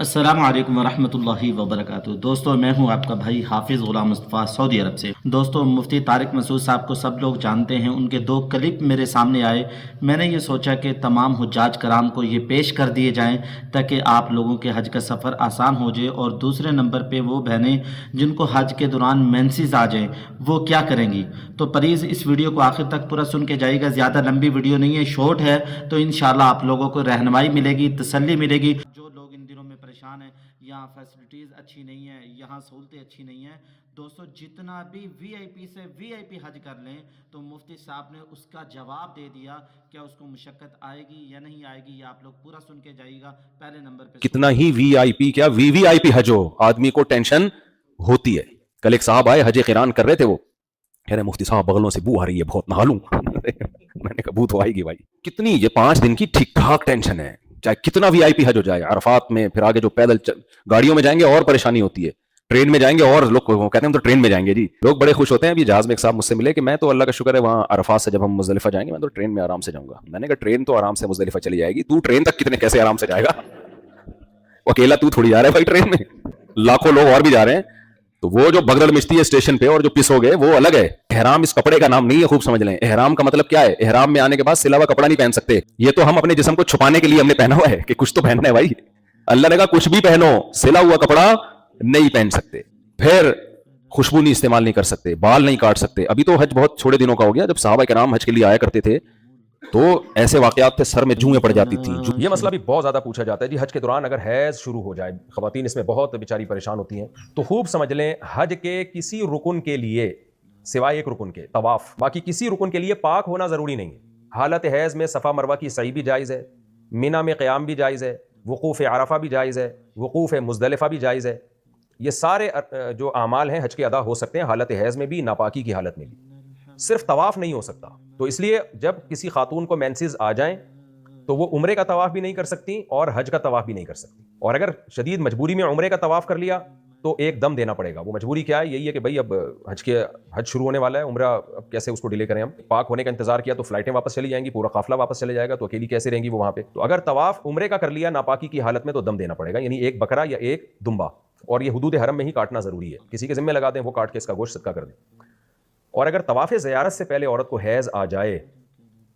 السلام علیکم ورحمۃ اللہ وبرکاتہ۔ دوستو میں ہوں آپ کا بھائی حافظ غلام مصطفیٰ سعودی عرب سے۔ دوستو مفتی طارق مسعود صاحب کو سب لوگ جانتے ہیں، ان کے دو کلپ میرے سامنے آئے۔ میں نے یہ سوچا کہ تمام حجاج کرام کو یہ پیش کر دیے جائیں تاکہ آپ لوگوں کے حج کا سفر آسان ہو جائے، اور دوسرے نمبر پہ وہ بہنیں جن کو حج کے دوران مینسز آ جائیں وہ کیا کریں گی۔ تو پلیز اس ویڈیو کو آخر تک پورا سن کے جائے گا، زیادہ لمبی ویڈیو نہیں ہے، شارٹ ہے، تو انشاءاللہ آپ لوگوں کو رہنمائی ملے گی، تسلی ملے گی۔ جو لوگ ان دنوں میں پریشان ہیں، یہاں فیسلٹیز اچھی نہیں ہیں، یہاں سہولتیں اچھی نہیں ہیں، دوستو جتنا بھی وی آئی پی سے وی آئی پی حج کر لیں تو مفتی صاحب نے اس کا جواب دے دیا، کیا اس کو مشقت آئے گی یا نہیں آئے گی، یہ آپ لوگ پورا سن کے جائیے گا۔ پہلے نمبر پہ کتنا ہی وی آئی پی کیا وی وی آئی پی حج ہو، آدمی کو ٹینشن ہوتی ہے۔ کل ایک صاحب آئے حج قران کر رہے تھے، وہ کہہ رہے مفتی صاحب بغلوں سے بو آ رہی ہے، بہت نہا لوں۔ میں نے کہا بو تو آئے گی بھائی، کتنی یہ 5 دن کی ٹھیک ٹھاک ٹینشن ہے، چاہے کتنا وی آئی پی حج ہو جائے۔ عرفات میں پھر آگے جو پیدل گاڑیوں میں جائیں گے اور پریشانی ہوتی ہے، ٹرین میں جائیں گے اور لوگ کہتے ہیں ہم تو ٹرین میں جائیں گے جی، لوگ بڑے خوش ہوتے ہیں۔ ابھی جہاز میں ایک صاحب مجھ سے ملے کہ میں تو اللہ کا شکر ہے وہاں عرفات سے جب ہم مزدلفہ جائیں گے میں تو ٹرین میں آرام سے جاؤں گا۔ میں نے کہا ٹرین تو آرام سے مزدلفہ چلی جائے گی، تو ٹرین تک کتنے کیسے آرام سے جائے گا؟ اکیلا تو تھوڑی جا رہا ہے بھائی ٹرین میں، لاکھوں لوگ اور بھی جا رہے ہیں۔ تو وہ جو بگدڑ مچتی ہے اسٹیشن پہ اور جو پس ہو گئے وہ الگ ہے۔ احرام اس کپڑے کا نام نہیں ہے، خوب سمجھ لیں۔ احرام کا مطلب کیا ہے؟ احرام میں آنے کے بعد سلا ہوا کپڑا نہیں پہن سکتے، یہ تو ہم اپنے جسم کو چھپانے کے لیے ہم نے پہنا ہوا ہے کہ کچھ تو پہننا ہے بھائی۔ اللہ نے کہا کچھ بھی پہنو، سلا ہوا کپڑا نہیں پہن سکتے، پھر خوشبو نہیں استعمال نہیں کر سکتے، بال نہیں کاٹ سکتے۔ ابھی تو حج بہت چھوڑے دنوں کا ہو گیا، جب صحابہ کرام حج کے لیے آیا کرتے تھے تو ایسے واقعات تھے سر میں جوئیں پڑ جاتی تھیں۔ یہ مسئلہ بھی بہت زیادہ پوچھا جاتا ہے جی، حج کے دوران اگر حیض شروع ہو جائے، خواتین اس میں بہت بیچاری پریشان ہوتی ہیں، تو خوب سمجھ لیں حج کے کسی رکن کے لیے سوائے ایک رکن کے طواف، باقی کسی رکن کے لیے پاک ہونا ضروری نہیں ہے۔ حالت حیض میں صفا مروہ کی سعی بھی جائز ہے، مینا میں قیام بھی جائز ہے، وقوف عرفہ بھی جائز ہے، وقوف مزدلفہ بھی جائز ہے۔ یہ سارے جو اعمال ہیں حج کے ادا ہو سکتے ہیں حالت حیض میں بھی، ناپاکی کی حالت میں بھی، صرف طواف نہیں ہو سکتا۔ تو اس لیے جب کسی خاتون کو مینسز آ جائیں تو وہ عمرے کا طواف بھی نہیں کر سکتی اور حج کا طواف بھی نہیں کر سکتی، اور اگر شدید مجبوری میں عمرے کا طواف کر لیا تو ایک دم دینا پڑے گا۔ وہ مجبوری کیا ہے؟ یہی ہے کہ بھائی اب حج شروع ہونے والا ہے، عمرہ اب کیسے اس کو ڈیلے کریں ہم؟ پاک ہونے کا انتظار کیا تو فلائٹیں واپس چلی جائیں گی، پورا قافلہ واپس چلے جائے گا، تو اکیلی کیسے رہیں گی وہ وہاں پہ؟ تو اگر طواف عمرے کا کر لیا ناپاکی کی حالت میں تو دم دینا پڑے گا، یعنی ایک بکرا یا ایک دمبا، اور یہ حدود حرم میں ہی کاٹنا ضروری ہے، کسی کے ذمہ لگا دیں وہ کاٹ کے اس کا گوشت صدقہ کر دیں۔ اور اگر طواف زیارت سے پہلے عورت کو حیض آ جائے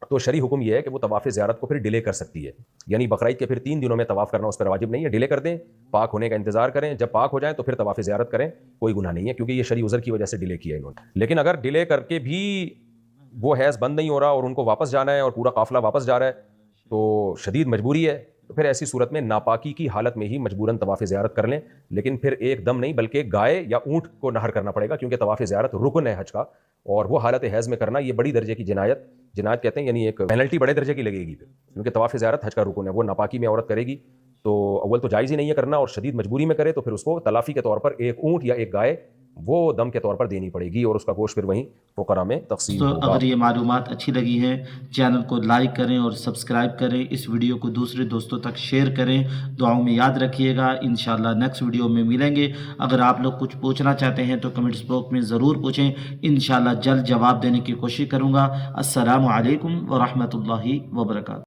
تو شرعی حکم یہ ہے کہ وہ طواف زیارت کو پھر ڈیلے کر سکتی ہے، یعنی بقرعید کے پھر 3 دنوں میں طواف کرنا اس پر واجب نہیں ہے، ڈیلے کر دیں، پاک ہونے کا انتظار کریں، جب پاک ہو جائیں تو پھر طواف زیارت کریں، کوئی گناہ نہیں ہے، کیونکہ یہ شرعی عذر کی وجہ سے ڈیلے کیا ہے انہوں نے۔ لیکن اگر ڈیلے کر کے بھی وہ حیض بند نہیں ہو رہا اور ان کو واپس جانا ہے اور پورا قافلہ واپس جا رہا ہے تو شدید مجبوری ہے، تو پھر ایسی صورت میں ناپاکی کی حالت میں ہی مجبوراً طواف زیارت کر لیں، لیکن پھر ایک دم نہیں بلکہ گائے یا اونٹ کو نہر کرنا پڑے گا، کیونکہ طواف زیارت رکن ہے حج کا، اور وہ حالت حیض میں کرنا یہ بڑی درجے کی جنایت کہتے ہیں، یعنی ایک پینلٹی بڑے درجے کی لگے گی پھر، کیونکہ طواف زیارت حج کا رکن ہے، وہ ناپاکی میں عورت کرے گی تو اول تو جائز ہی نہیں ہے کرنا، اور شدید مجبوری میں کرے تو پھر اس کو تلافی کے طور پر ایک اونٹ یا ایک گائے وہ دم کے طور پر دینی پڑے گی، اور اس کا گوشت پھر وہیں فقراء میں تقسیم تو ہوگا۔ اگر یہ معلومات اچھی لگی ہے چینل کو لائک کریں اور سبسکرائب کریں، اس ویڈیو کو دوسرے دوستوں تک شیئر کریں، دعاؤں میں یاد رکھیے گا۔ انشاءاللہ نیکسٹ ویڈیو میں ملیں گے۔ اگر آپ لوگ کچھ پوچھنا چاہتے ہیں تو کمنٹس باکس میں ضرور پوچھیں، انشاءاللہ جلد جواب دینے کی کوشش کروں گا۔ السلام علیکم ورحمۃ اللہ وبرکاتہ۔